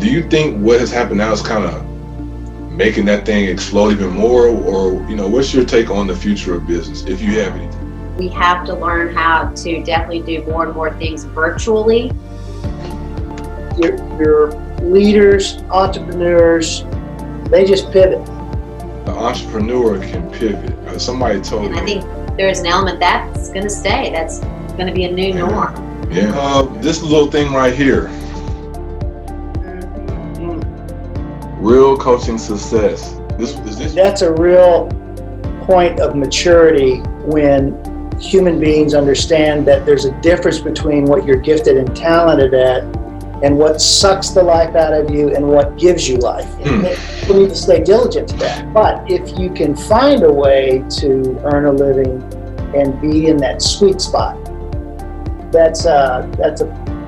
Do you think what has happened now is kind of making that thing explode even more, or what's your take on the future of business, if you have anything? We have to learn how to definitely do more and more things virtually. Your leaders, entrepreneurs, they just pivot. The entrepreneur can pivot. Somebody told me. I think there's an element that's going to stay. That's going to be a new norm. Yeah. This little thing right here. Real coaching success. That's a real point of maturity when human beings understand that there's a difference between what you're gifted and talented at and what sucks the life out of you and what gives you life. You need to stay diligent to that. But if you can find a way to earn a living and be in that sweet spot, that's a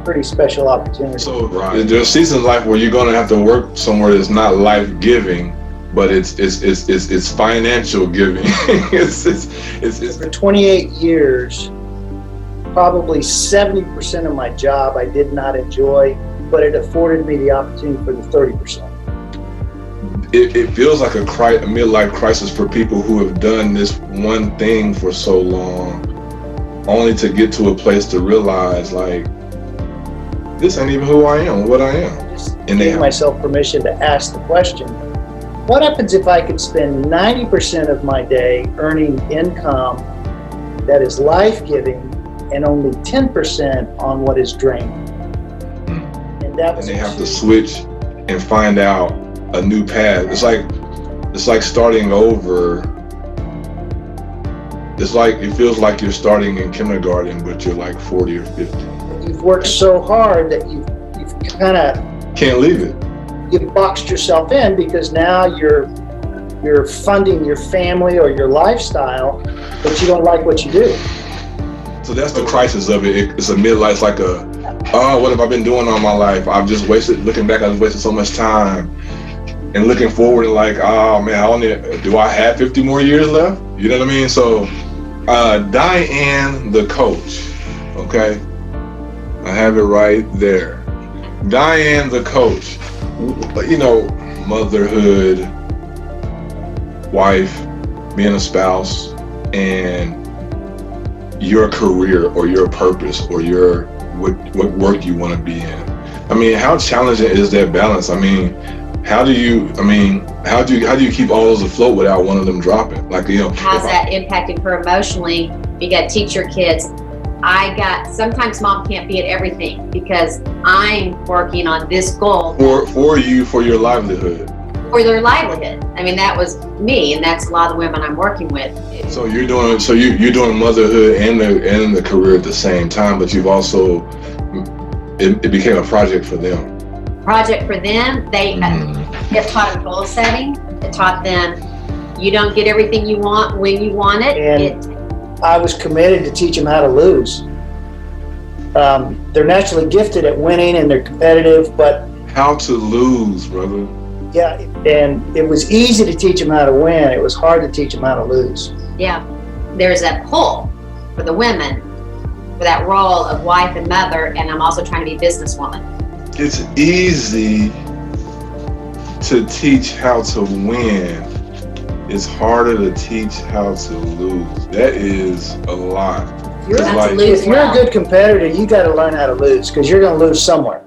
pretty special opportunity. So there's seasons in life where you're going to have to work somewhere that's not life-giving, but it's financial giving. For 28 years, probably 70% of my job I did not enjoy, but it afforded me the opportunity for the 30%. It feels like a midlife crisis for people who have done this one thing for so long, only to get to a place to realize, like, this ain't even who I am, what I am. Just gave myself permission to ask the question, what happens if I could spend 90% of my day earning income that is life-giving and only 10% on what is draining? And they have to switch and find out a new path. It's like starting over. It feels like you're starting in kindergarten, but you're like 40 or 50. You've worked so hard that you've kind of can't leave it. You've boxed yourself in because now you're funding your family or your lifestyle, but you don't like what you do. So that's the crisis of it. It's a midlife. It's like what have I been doing all my life? I've just wasted. Looking back, I've wasted so much time. And looking forward, like, oh man, do I have 50 more years left? You know what I mean? So, Dianne, the coach. Okay. I have it right there. Dianne, the coach, motherhood, wife, being a spouse, and your career or your purpose or what work you want to be in. I mean, how challenging is that balance? I mean, how do you keep all those afloat without one of them dropping? Like, how's that impacting her emotionally? You got to teach your kids. Sometimes mom can't be at everything because I'm working on this goal. For your livelihood. For their livelihood. I mean, that was me, and that's a lot of the women I'm working with. So you're doing motherhood and the career at the same time, but you've also, it became a project for them. Project for them. It taught them goal setting. It taught them you don't get everything you want when you want it. And I was committed to teach them how to lose. They're naturally gifted at winning and they're competitive, but how to lose, brother. Yeah, and it was easy to teach them how to win. It was hard to teach them how to lose. Yeah, there's that pull for the women for that role of wife and mother, and I'm also trying to be a businesswoman. It's easy to teach how to win. It's harder to teach how to lose. That is a lot. If you're a good competitor, you got to learn how to lose because you're going to lose somewhere.